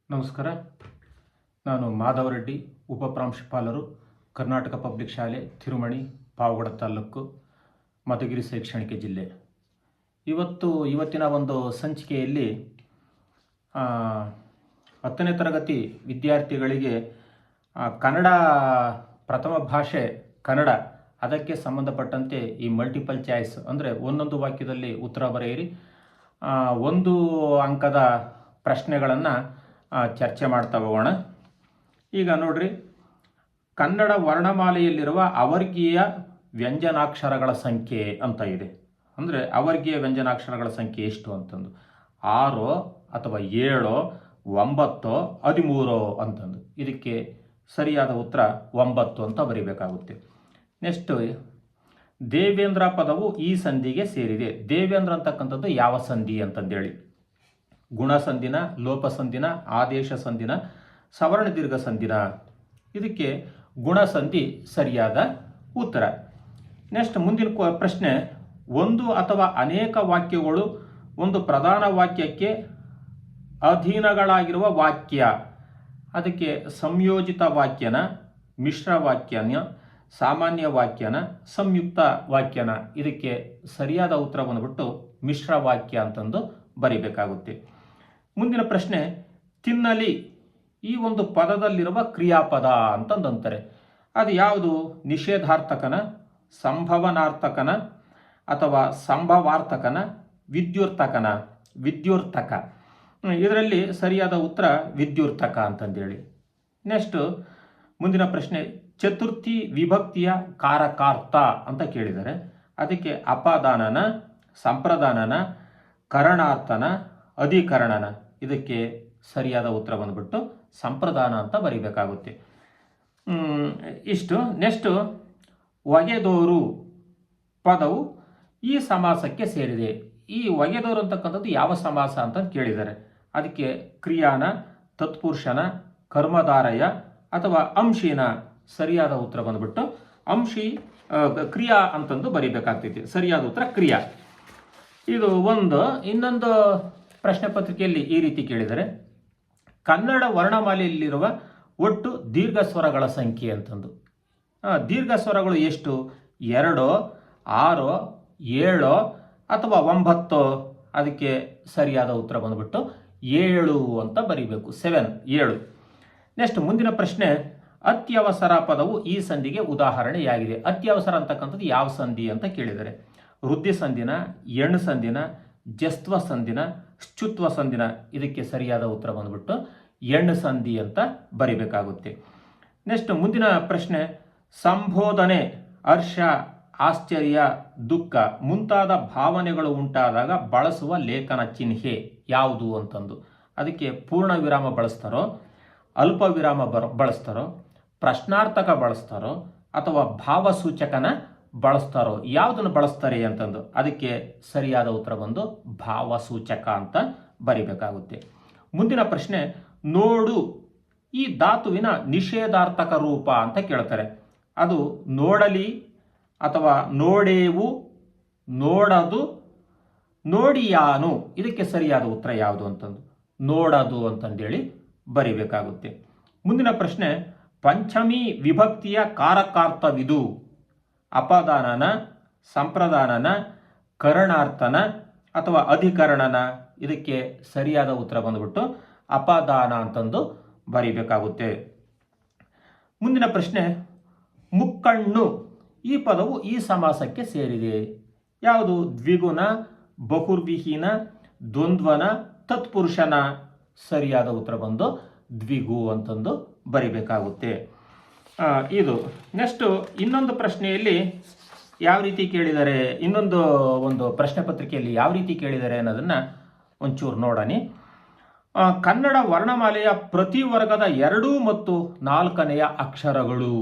ನಮಸ್ಕಾರ. ನಾನು ಮಾಧವ ರೆಡ್ಡಿ, ಉಪಪ್ರಾಂಶುಪಾಲರು, ಕರ್ನಾಟಕ ಪಬ್ಲಿಕ್ ಶಾಲೆ, ತಿರುಮಣಿ, ಪಾವಗಡ ತಾಲೂಕು, ಮಧುಗಿರಿ ಶೈಕ್ಷಣಿಕ ಜಿಲ್ಲೆ. ಇವತ್ತಿನ ಒಂದು ಸಂಚಿಕೆಯಲ್ಲಿ 10ನೇ ತರಗತಿ ವಿದ್ಯಾರ್ಥಿಗಳಿಗೆ ಕನ್ನಡ ಪ್ರಥಮ ಭಾಷೆ ಕನ್ನಡ ಅದಕ್ಕೆ ಸಂಬಂಧಪಟ್ಟಂತೆ ಈ ಮಲ್ಟಿಪಲ್ ಚಾಯ್ಸ್ ಅಂದರೆ ಒಂದೊಂದು ವಾಕ್ಯದಲ್ಲಿ ಉತ್ತರ ಬರೆಯಿರಿ, 1 ಅಂಕದ ಪ್ರಶ್ನೆಗಳನ್ನು ಚರ್ಚೆ ಮಾಡ್ತಾ ಹೋಗೋಣ. ಈಗ ನೋಡ್ರಿ, ಕನ್ನಡ ವರ್ಣಮಾಲೆಯಲ್ಲಿರುವ ಅವರ್ಗೀಯ ವ್ಯಂಜನಾಕ್ಷರಗಳ ಸಂಖ್ಯೆ ಅಂತ ಇದೆ. ಅಂದರೆ ಅವರ್ಗೀಯ ವ್ಯಂಜನಾಕ್ಷರಗಳ ಸಂಖ್ಯೆ ಎಷ್ಟು ಅಂತಂದು 6 ಅಥವಾ 7, 9, 13 ಅಂತಂದು. ಇದಕ್ಕೆ ಸರಿಯಾದ ಉತ್ತರ 9 ಅಂತ ಬರೀಬೇಕಾಗುತ್ತೆ. ನೆಕ್ಸ್ಟ್, ದೇವೇಂದ್ರ ಪದವು ಈ ಸಂಧಿಗೆ ಸೇರಿದೆ. ದೇವೇಂದ್ರ ಅಂತಕ್ಕಂಥದ್ದು ಯಾವ ಸಂಧಿ ಅಂತಂದೇಳಿ? ಗುಣಸಂಧಿನ, ಲೋಪಸಂಧಿನ, ಆದೇಶ ಸಂಧಿನ, ಸವರ್ಣ ದೀರ್ಘ ಸಂಧಿನ? ಇದಕ್ಕೆ ಗುಣಸಂಧಿ ಸರಿಯಾದ ಉತ್ತರ. ನೆಕ್ಸ್ಟ್, ಮುಂದಿನ ಪ್ರಶ್ನೆ, ಒಂದು ಅಥವಾ ಅನೇಕ ವಾಕ್ಯಗಳು ಒಂದು ಪ್ರಧಾನ ವಾಕ್ಯಕ್ಕೆ ಅಧೀನಗಳಾಗಿರುವ ವಾಕ್ಯ. ಅದಕ್ಕೆ ಸಂಯೋಜಿತ ವಾಕ್ಯನ, ಮಿಶ್ರ ವಾಕ್ಯನ, ಸಾಮಾನ್ಯ ವಾಕ್ಯನ, ಸಂಯುಕ್ತ ವಾಕ್ಯನ? ಇದಕ್ಕೆ ಸರಿಯಾದ ಉತ್ತರ ಬಂದ್ಬಿಟ್ಟು ಮಿಶ್ರ ವಾಕ್ಯ ಅಂತಂದು ಬರೀಬೇಕಾಗುತ್ತೆ. ಮುಂದಿನ ಪ್ರಶ್ನೆ, ತಿನ್ನಲಿ ಈ ಒಂದು ಪದದಲ್ಲಿರುವ ಕ್ರಿಯಾಪದ ಅಂತಂದಂತಾರೆ. ಅದು ಯಾವುದು? ನಿಷೇಧಾರ್ಥಕನ, ಸಂಭವನಾರ್ಥಕನ, ಅಥವಾ ಸಂಭವಾರ್ಥಕನ, ವಿದ್ಯುರ್ಥಕನ? ವಿದ್ಯುರ್ಥಕ. ಇದರಲ್ಲಿ ಸರಿಯಾದ ಉತ್ತರ ವಿದ್ಯುರ್ಥಕ ಅಂತಂದೇಳಿ. ನೆಕ್ಸ್ಟ್, ಮುಂದಿನ ಪ್ರಶ್ನೆ, ಚತುರ್ಥಿ ವಿಭಕ್ತಿಯ ಕಾರಕಾರ್ಥ ಅಂತ ಕೇಳಿದರೆ ಅದಕ್ಕೆ ಅಪದಾನನ, ಸಂಪ್ರದಾನನ, ಕರಣಾರ್ಥನ, ಅಧಿಕರಣನ? ಇದಕ್ಕೆ ಸರಿಯಾದ ಉತ್ತರ ಬಂದ್ಬಿಟ್ಟು ಸಂಪ್ರದಾನ ಅಂತ ಬರೀಬೇಕಾಗುತ್ತೆ. ಇಷ್ಟು. ನೆಕ್ಸ್ಟು, ಒಗೆದೋರು ಪದವು ಈ ಸಮಾಸಕ್ಕೆ ಸೇರಿದೆ. ಈ ಒಗೆದೋರು ಅಂತಕ್ಕಂಥದ್ದು ಯಾವ ಸಮಾಸ ಅಂತ ಕೇಳಿದ್ದಾರೆ. ಅದಕ್ಕೆ ಕ್ರಿಯಾನ, ತತ್ಪುರುಷನ, ಕರ್ಮಧಾರಯ ಅಥವಾ ಅಂಶಿನ? ಸರಿಯಾದ ಉತ್ತರ ಬಂದ್ಬಿಟ್ಟು ಅಂಶಿ, ಕ್ರಿಯಾ ಅಂತಂದು ಬರೀಬೇಕಾಗ್ತೈತಿ. ಸರಿಯಾದ ಉತ್ತರ ಕ್ರಿಯಾ. ಇದು ಒಂದು. ಇನ್ನೊಂದು ಪ್ರಶ್ನೆ ಪತ್ರಿಕೆಯಲ್ಲಿ ಈ ರೀತಿ ಕೇಳಿದರೆ, ಕನ್ನಡ ವರ್ಣಮಾಲೆಯಲ್ಲಿರುವ ಒಟ್ಟು ದೀರ್ಘ ಸ್ವರಗಳ ಸಂಖ್ಯೆ ಅಂತಂದು. ದೀರ್ಘ ಸ್ವರಗಳು ಎಷ್ಟು? 2, 6, 7 ಅಥವಾ 9? ಅದಕ್ಕೆ ಸರಿಯಾದ ಉತ್ತರ ಬಂದ್ಬಿಟ್ಟು 7 ಅಂತ ಬರೀಬೇಕು. 7. ನೆಕ್ಸ್ಟ್, ಮುಂದಿನ ಪ್ರಶ್ನೆ, ಅತ್ಯವಸರ ಪದವು ಈ ಸಂಧಿಗೆ ಉದಾಹರಣೆಯಾಗಿದೆ. ಅತ್ಯವಸರ ಅಂತಕ್ಕಂಥದ್ದು ಯಾವ ಸಂಧಿ ಅಂತ ಕೇಳಿದರೆ ವೃದ್ಧಿ ಸಂಧಿನ, ಎಣ್ಣು ಸಂಧಿನ, ಜಸ್ತ್ವ ಸಂಧಿನ, ಶ್ಚುತ್ವ ಸಂಧಿನ? ಇದಕ್ಕೆ ಸರಿಯಾದ ಉತ್ತರ ಬಂದ್ಬಿಟ್ಟು ಎಣ್ಣು ಸಂಧಿ ಅಂತ ಬರಿಬೇಕಾಗುತ್ತೆ. ನೆಕ್ಸ್ಟ್, ಮುಂದಿನ ಪ್ರಶ್ನೆ, ಸಂಬೋಧನೆ, ಹರ್ಷ, ಆಶ್ಚರ್ಯ, ದುಃಖ ಮುಂತಾದ ಭಾವನೆಗಳು ಉಂಟಾದಾಗ ಬಳಸುವ ಲೇಖನ ಚಿಹ್ನೆ ಯಾವುದು ಅಂತಂದು. ಅದಕ್ಕೆ ಪೂರ್ಣ ವಿರಾಮ ಬಳಸ್ತಾರೋ, ಅಲ್ಪ ವಿರಾಮ ಬಳಸ್ತಾರೋ, ಪ್ರಶ್ನಾರ್ಥಕ ಬಳಸ್ತಾರೋ, ಅಥವಾ ಭಾವಸೂಚಕನ ಬಳಸ್ತಾರೋ? ಯಾವುದನ್ನು ಬಳಸ್ತಾರೆ ಅಂತಂದು. ಅದಕ್ಕೆ ಸರಿಯಾದ ಉತ್ತರ ಬಂದು ಭಾವಸೂಚಕ ಅಂತ ಬರಿಬೇಕಾಗುತ್ತೆ. ಮುಂದಿನ ಪ್ರಶ್ನೆ, ನೋಡು ಈ ಧಾತುವಿನ ನಿಷೇಧಾರ್ಥಕ ರೂಪ ಅಂತ ಕೇಳ್ತಾರೆ. ಅದು ನೋಡಲಿ ಅಥವಾ ನೋಡೇವು, ನೋಡದು, ನೋಡಿಯಾನು? ಇದಕ್ಕೆ ಸರಿಯಾದ ಉತ್ತರ ಯಾವುದು ಅಂತಂದು ನೋಡದು ಅಂತಂದೇಳಿ ಬರಿಬೇಕಾಗುತ್ತೆ. ಮುಂದಿನ ಪ್ರಶ್ನೆ, ಪಂಚಮಿ ವಿಭಕ್ತಿಯ ಕಾರಕಾರ್ಥವಿದು. ಅಪದಾನನ, ಸಂಪ್ರದಾನನ, ಕರಣಾರ್ಥನ ಅಥವಾ ಅಧಿಕರಣನ? ಇದಕ್ಕೆ ಸರಿಯಾದ ಉತ್ತರ ಬಂದ್ಬಿಟ್ಟು ಅಪದಾನ ಅಂತಂದು ಬರೀಬೇಕಾಗುತ್ತೆ. ಮುಂದಿನ ಪ್ರಶ್ನೆ, ಮುಕ್ಕಣ್ಣು ಈ ಪದವು ಈ ಸಮಾಸಕ್ಕೆ ಸೇರಿದೆ. ಯಾವುದು? ದ್ವಿಗುಣ, ಬಹುರ್ವಿಹೀನ, ದ್ವಂದ್ವನ, ತತ್ಪುರುಷನ? ಸರಿಯಾದ ಉತ್ತರ ಬಂದು ದ್ವಿಗು ಅಂತಂದು ಬರಿಬೇಕಾಗುತ್ತೆ. ಇದು. ನೆಕ್ಸ್ಟು, ಇನ್ನೊಂದು ಪ್ರಶ್ನೆಯಲ್ಲಿ ಯಾವ ರೀತಿ ಕೇಳಿದ್ದಾರೆ, ಒಂದು ಪ್ರಶ್ನೆ ಪತ್ರಿಕೆಯಲ್ಲಿ ಯಾವ ರೀತಿ ಕೇಳಿದ್ದಾರೆ ಅನ್ನೋದನ್ನು ಒಂಚೂರು ನೋಡೋಣ. ಕನ್ನಡ ವರ್ಣಮಾಲೆಯ ಪ್ರತಿ ವರ್ಗದ 2 ಮತ್ತು 4ನೆಯ ಅಕ್ಷರಗಳು.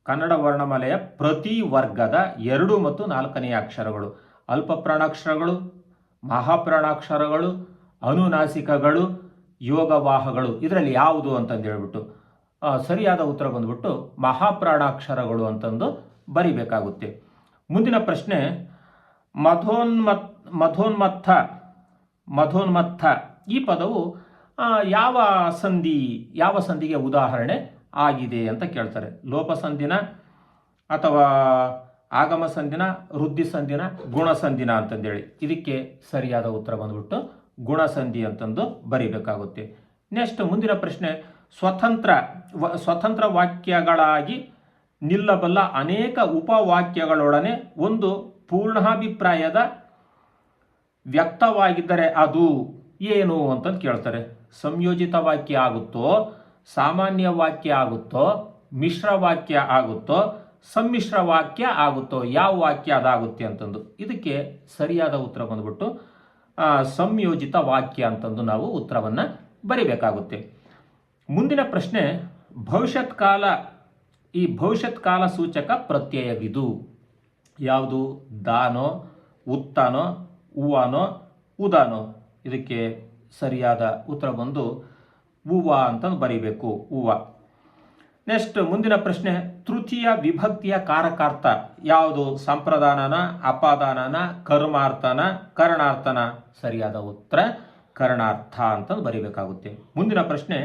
ಕನ್ನಡ ವರ್ಣಮಾಲೆಯ ಪ್ರತಿ ವರ್ಗದ 2 ಮತ್ತು 4ನೆಯ ಅಕ್ಷರಗಳು. ಅಲ್ಪ ಪ್ರಾಣಾಕ್ಷರಗಳು, ಮಹಾಪ್ರಾಣಾಕ್ಷರಗಳು, ಅನುನಾಸಿಕಗಳು, ಯೋಗವಾಹಗಳು. ಇದರಲ್ಲಿ ಯಾವುದು ಅಂತಂದು ಹೇಳ್ಬಿಟ್ಟು ಸರಿಯಾದ ಉತ್ತರ ಬಂದ್ಬಿಟ್ಟು ಮಹಾಪ್ರಾಣಾಕ್ಷರಗಳು ಅಂತಂದು ಬರಿಬೇಕಾಗುತ್ತೆ. ಮುಂದಿನ ಪ್ರಶ್ನೆ, ಮಧೋನ್ಮತ್ತ ಈ ಪದವು ಯಾವ ಸಂಧಿಗೆ ಉದಾಹರಣೆ ಆಗಿದೆ ಅಂತ ಕೇಳ್ತಾರೆ. ಲೋಪಸಂಧಿನ ಅಥವಾ ಆಗಮ ಸಂಧಿನ, ವೃದ್ಧಿ ಸಂಧಿನ, ಗುಣಸಂಧಿನ ಅಂತಂದೇಳಿ. ಇದಕ್ಕೆ ಸರಿಯಾದ ಉತ್ತರ ಬಂದ್ಬಿಟ್ಟು ಗುಣಸಂಧಿ ಅಂತಂದು ಬರಿಬೇಕಾಗುತ್ತೆ. ನೆಕ್ಸ್ಟ್ ಮುಂದಿನ ಪ್ರಶ್ನೆ, ಸ್ವತಂತ್ರ ವಾಕ್ಯಗಳಾಗಿ ನಿಲ್ಲಬಲ್ಲ ಅನೇಕ ಉಪವಾಕ್ಯಗಳೊಡನೆ ಒಂದು ಪೂರ್ಣಾಭಿಪ್ರಾಯದ ವ್ಯಕ್ತವಾಗಿದ್ದರೆ ಅದು ಏನು ಅಂತಂದು ಕೇಳ್ತಾರೆ. ಸಂಯೋಜಿತ ವಾಕ್ಯ ಆಗುತ್ತೋ, ಸಾಮಾನ್ಯ ವಾಕ್ಯ ಆಗುತ್ತೋ, ಮಿಶ್ರ ವಾಕ್ಯ ಆಗುತ್ತೋ, ಸಮ್ಮಿಶ್ರ ವಾಕ್ಯ ಆಗುತ್ತೋ, ಯಾವ ವಾಕ್ಯ ಅದಾಗುತ್ತೆ ಅಂತಂದು. ಇದಕ್ಕೆ ಸರಿಯಾದ ಉತ್ತರ ಬಂದ್ಬಿಟ್ಟು ಸಂಯೋಜಿತ ವಾಕ್ಯ ಅಂತಂದು ನಾವು ಉತ್ತರವನ್ನು ಬರಿಬೇಕಾಗುತ್ತೆ. ಮುಂದಿನ ಪ್ರಶ್ನೆ, ಭವಿಷ್ಯತ್ ಕಾಲ ಸೂಚಕ ಪ್ರತ್ಯಯವಿದು ಯಾವುದು? ದಾನೋ, ಉತ್ತಾನೋ, ಉವಾನೋ, ಉದಾನೋ. ಇದಕ್ಕೆ ಸರಿಯಾದ ಉತ್ತರ ಬಂದು ಉವ ಅಂತಂದು ಬರಿಬೇಕು, ಉವ. ನೆಕ್ಸ್ಟ್ ಮುಂದಿನ ಪ್ರಶ್ನೆ, ತೃತೀಯ ವಿಭಕ್ತಿಯ ಕಾರಕಾರ್ಥ ಯಾವುದು? ಸಂಪ್ರದಾನನ, ಅಪಾದಾನನ, ಕರ್ಮಾರ್ಥನ, ಕರ್ಣಾರ್ಥನ. ಸರಿಯಾದ ಉತ್ತರ ಕರ್ಣಾರ್ಥ ಅಂತಂದು ಬರಿಬೇಕಾಗುತ್ತೆ. ಮುಂದಿನ ಪ್ರಶ್ನೆ,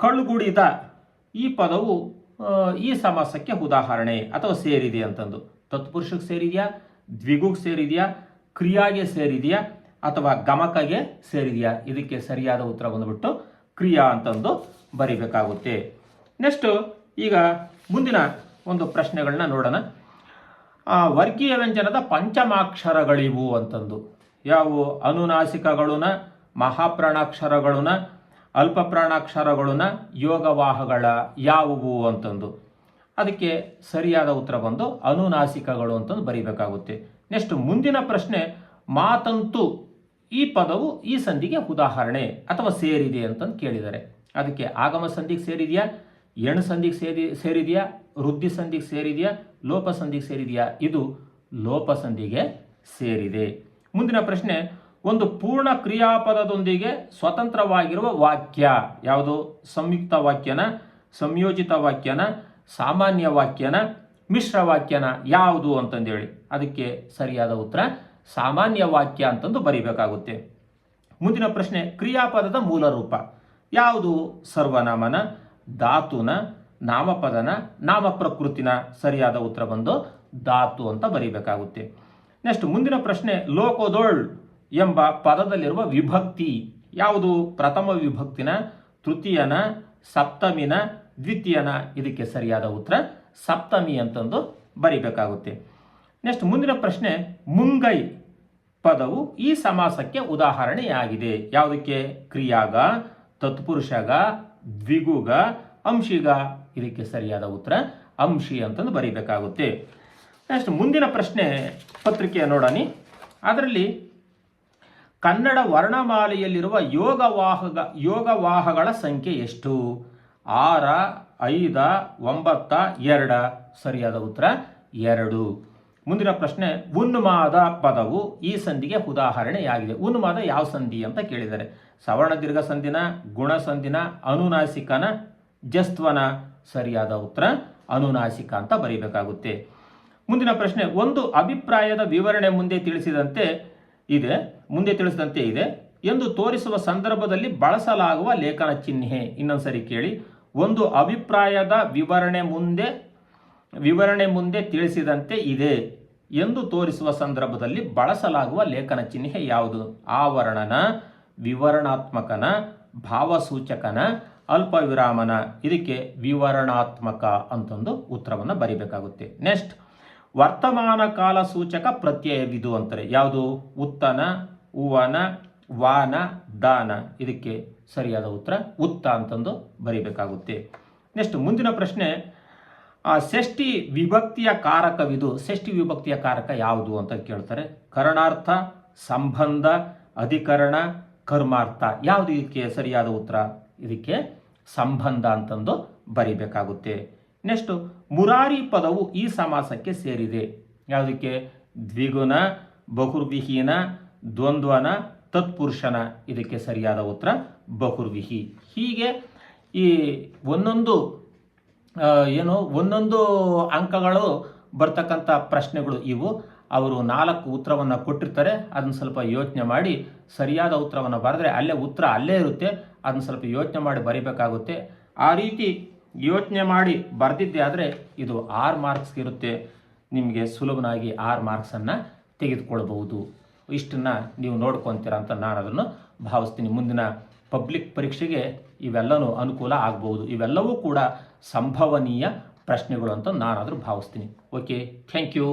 ಕಳ್ಗುಡಿದ ಈ ಪದವು ಈ ಸಮಾಸಕ್ಕೆ ಉದಾಹರಣೆ ಅಥವಾ ಸೇರಿದೆ ಅಂತಂದು. ತತ್ಪುರುಷಕ್ಕೆ ಸೇರಿದೆಯಾ, ದ್ವಿಗುಗೆ ಸೇರಿದೆಯಾ, ಕ್ರಿಯಾಗೆ ಸೇರಿದೆಯಾ ಅಥವಾ ಗಮಕಗೆ ಸೇರಿದೆಯಾ? ಇದಕ್ಕೆ ಸರಿಯಾದ ಉತ್ತರ ಬಂದ್ಬಿಟ್ಟು ಕ್ರಿಯಾ ಅಂತಂದು ಬರಿಬೇಕಾಗುತ್ತೆ. ನೆಕ್ಸ್ಟ್ ಈಗ ಮುಂದಿನ ಒಂದು ಪ್ರಶ್ನೆಗಳನ್ನ ನೋಡೋಣ. ವರ್ಗೀಯ ವ್ಯಂಜನದ ಪಂಚಮಾಕ್ಷರಗಳಿವು ಅಂತಂದು. ಯಾವುವು? ಅನುನಾಸಿಕಗಳುನ, ಮಹಾಪ್ರಾಣಾಕ್ಷರಗಳುನ, ಅಲ್ಪ ಪ್ರಾಣಾಕ್ಷರಗಳುನ, ಯೋಗವಾಹಗಳ ಯಾವುವು ಅಂತಂದು. ಅದಕ್ಕೆ ಸರಿಯಾದ ಉತ್ತರ ಬಂದು ಅನುನಾಸಿಕಗಳು ಅಂತಂದು ಬರಿಬೇಕಾಗುತ್ತೆ. ನೆಕ್ಸ್ಟ್ ಮುಂದಿನ ಪ್ರಶ್ನೆ, ಮಾತಂತು ಈ ಪದವು ಈ ಸಂಧಿಗೆ ಉದಾಹರಣೆ ಅಥವಾ ಸೇರಿದೆ ಅಂತಂದು ಕೇಳಿದ್ದಾರೆ. ಅದಕ್ಕೆ ಆಗಮ ಸಂಧಿಗೆ ಸೇರಿದೆಯಾ, ಎಣ್ ಸಂಧಿಗೆ ಸೇರಿದೆಯಾ, ವೃದ್ಧಿ ಸಂಧಿಗೆ ಸೇರಿದೆಯಾ, ಲೋಪ ಸಂಧಿಗೆ ಸೇರಿದೆಯಾ? ಇದು ಲೋಪ ಸಂಧಿಗೆ ಸೇರಿದೆ. ಮುಂದಿನ ಪ್ರಶ್ನೆ, ಒಂದು ಪೂರ್ಣ ಕ್ರಿಯಾಪದದೊಂದಿಗೆ ಸ್ವತಂತ್ರವಾಗಿರುವ ವಾಕ್ಯ ಯಾವುದು? ಸಂಯುಕ್ತ ವಾಕ್ಯನ, ಸಂಯೋಜಿತ ವಾಕ್ಯನ, ಸಾಮಾನ್ಯ ವಾಕ್ಯನ, ಮಿಶ್ರ ವಾಕ್ಯನ ಯಾವುದು ಅಂತಂದೇಳಿ. ಅದಕ್ಕೆ ಸರಿಯಾದ ಉತ್ತರ ಸಾಮಾನ್ಯ ವಾಕ್ಯ ಅಂತಂದು ಬರಿಬೇಕಾಗುತ್ತೆ. ಮುಂದಿನ ಪ್ರಶ್ನೆ, ಕ್ರಿಯಾಪದದ ಮೂಲ ರೂಪ ಯಾವುದು? ಸರ್ವನಾಮನ, ಧಾತುನ, ನಾಮಪದನ, ನಾಮಪ್ರಕೃತಿನ. ಸರಿಯಾದ ಉತ್ತರ ಬಂದು ಧಾತು ಅಂತ ಬರಿಬೇಕಾಗುತ್ತೆ. ನೆಕ್ಸ್ಟ್ ಮುಂದಿನ ಪ್ರಶ್ನೆ, ಲೋಕೋದೋಳ್ ಎಂಬ ಪದದಲ್ಲಿರುವ ವಿಭಕ್ತಿ ಯಾವುದು? ಪ್ರಥಮ ವಿಭಕ್ತಿನ, ತೃತೀಯನ, ಸಪ್ತಮಿನ, ದ್ವಿತೀಯನ. ಇದಕ್ಕೆ ಸರಿಯಾದ ಉತ್ತರ ಸಪ್ತಮಿ ಅಂತಂದು ಬರಿಬೇಕಾಗುತ್ತೆ. ನೆಕ್ಸ್ಟ್ ಮುಂದಿನ ಪ್ರಶ್ನೆ, ಮುಂಗೈ ಪದವು ಈ ಸಮಾಸಕ್ಕೆ ಉದಾಹರಣೆಯಾಗಿದೆ. ಯಾವುದಕ್ಕೆ? ಕ್ರಿಯಾಗ, ತತ್ಪುರುಷಗ, ದ್ವಿಗುಗ, ಅಂಶಿಗ. ಇದಕ್ಕೆ ಸರಿಯಾದ ಉತ್ತರ ಅಂಶಿ ಅಂತಂದು ಬರಿಬೇಕಾಗುತ್ತೆ. ನೆಕ್ಸ್ಟ್ ಮುಂದಿನ ಪ್ರಶ್ನೆ ಪತ್ರಿಕೆಯ ನೋಡೋಣ. ಅದರಲ್ಲಿ ಕನ್ನಡ ವರ್ಣಮಾಲೆಯಲ್ಲಿರುವ ಯೋಗವಾಹಗಳ ಸಂಖ್ಯೆ ಎಷ್ಟು? 6, 5, 9, 2. ಸರಿಯಾದ ಉತ್ತರ 2. ಮುಂದಿನ ಪ್ರಶ್ನೆ, ಉನ್ಮಾದ ಪದವು ಈ ಸಂಧಿಗೆ ಉದಾಹರಣೆಯಾಗಿದೆ. ಉನ್ಮಾದ ಯಾವ ಸಂಧಿ ಅಂತ ಕೇಳಿದ್ದಾರೆ. ಸವರ್ಣ ದೀರ್ಘ ಸಂಧಿನ, ಗುಣ ಸಂಧಿನ, ಅನುನಾಸಿಕನ, ಜಸ್ತ್ವನ. ಸರಿಯಾದ ಉತ್ತರ ಅನುನಾಸಿಕ ಅಂತ ಬರೀಬೇಕಾಗುತ್ತೆ. ಮುಂದಿನ ಪ್ರಶ್ನೆ, ಒಂದು ಅಭಿಪ್ರಾಯದ ವಿವರಣೆ ಮುಂದೆ ತಿಳಿಸಿದಂತೆ ಇದೆ ಎಂದು ತೋರಿಸುವ ಸಂದರ್ಭದಲ್ಲಿ ಬಳಸಲಾಗುವ ಲೇಖನ ಚಿಹ್ನೆ. ಇನ್ನೊಂದ್ಸರಿ ಕೇಳಿ. ಒಂದು ಅಭಿಪ್ರಾಯದ ವಿವರಣೆ ಮುಂದೆ ತಿಳಿಸಿದಂತೆ ಇದೆ ಎಂದು ತೋರಿಸುವ ಸಂದರ್ಭದಲ್ಲಿ ಬಳಸಲಾಗುವ ಲೇಖನ ಚಿಹ್ನೆ ಯಾವುದು? ಆವರಣನ, ವಿವರಣಾತ್ಮಕನ, ಭಾವಸೂಚಕನ, ಅಲ್ಪ ವಿರಾಮನ. ಇದಕ್ಕೆ ವಿವರಣಾತ್ಮಕ ಅಂತಂದು ಉತ್ತರವನ್ನು ಬರಿಬೇಕಾಗುತ್ತೆ. ನೆಕ್ಸ್ಟ್, ವರ್ತಮಾನ ಕಾಲ ಸೂಚಕ ಪ್ರತ್ಯಯವಿದು ಅಂತಾರೆ. ಯಾವುದು? ಉತ್ತನ, ಉವನ, ವಾನ, ದಾನ. ಇದಕ್ಕೆ ಸರಿಯಾದ ಉತ್ತರ ಉತ್ತ ಅಂತಂದು ಬರಿಬೇಕಾಗುತ್ತೆ. ನೆಕ್ಸ್ಟ್ ಮುಂದಿನ ಪ್ರಶ್ನೆ, ಷಷ್ಠಿ ವಿಭಕ್ತಿಯ ಕಾರಕವಿದು. ಷಷ್ಠಿ ವಿಭಕ್ತಿಯ ಕಾರಕ ಯಾವುದು ಅಂತ ಕೇಳ್ತಾರೆ. ಕರಣಾರ್ಥ, ಸಂಬಂಧ, ಅಧಿಕರಣ, ಕರ್ಮಾರ್ಥ. ಯಾವುದು ಇದಕ್ಕೆ ಸರಿಯಾದ ಉತ್ತರ? ಇದಕ್ಕೆ ಸಂಬಂಧ ಅಂತಂದು ಬರಿಬೇಕಾಗುತ್ತೆ. ನೆಕ್ಸ್ಟ್, ಮುರಾರಿ ಪದವು ಈ ಸಮಾಸಕ್ಕೆ ಸೇರಿದೆ. ಯಾವುದಕ್ಕೆ? ದ್ವಿಗುಣ, ಬಹುರ್ವಿಹೀನ, ದ್ವಂದ್ವನ, ತತ್ಪುರುಷನ. ಇದಕ್ಕೆ ಸರಿಯಾದ ಉತ್ತರ ಬಹುರ್ವಿಹಿ. ಹೀಗೆ ಈ ಒಂದೊಂದು ಅಂಕಗಳು ಬರ್ತಕ್ಕಂಥ ಪ್ರಶ್ನೆಗಳು ಇವು. ಅವರು 4 ಉತ್ತರವನ್ನು ಕೊಟ್ಟಿರ್ತಾರೆ. ಅದನ್ನು ಸ್ವಲ್ಪ ಯೋಚನೆ ಮಾಡಿ ಸರಿಯಾದ ಉತ್ತರವನ್ನು ಬರೆದ್ರೆ ಉತ್ತರ ಅಲ್ಲೇ ಇರುತ್ತೆ. ಅದನ್ನು ಸ್ವಲ್ಪ ಯೋಚನೆ ಮಾಡಿ ಬರೀಬೇಕಾಗುತ್ತೆ. ಆ ರೀತಿ ಯೋಚನೆ ಮಾಡಿ ಬರೆದಿದ್ದೆ ಆದರೆ ಇದು 6 ಮಾರ್ಕ್ಸ್ ಇರುತ್ತೆ. ನಿಮಗೆ ಸುಲಭನಾಗಿ 6 ಮಾರ್ಕ್ಸನ್ನು ತೆಗೆದುಕೊಳ್ಬಹುದು. ಇಷ್ಟನ್ನು ನೀವು ನೋಡ್ಕೊತೀರ ಅಂತ ನಾನು ಅದನ್ನು ಭಾವಿಸ್ತೀನಿ. ಮುಂದಿನ ಪಬ್ಲಿಕ್ ಪರೀಕ್ಷೆಗೆ ಇವೆಲ್ಲವೂ ಅನುಕೂಲ ಆಗ್ಬೋದು. ಇವೆಲ್ಲವೂ ಕೂಡ ಸಂಭವನೀಯ ಪ್ರಶ್ನೆಗಳು ಅಂತ ನಾನಾದರೂ ಭಾವಿಸ್ತೀನಿ. Okay, thank you.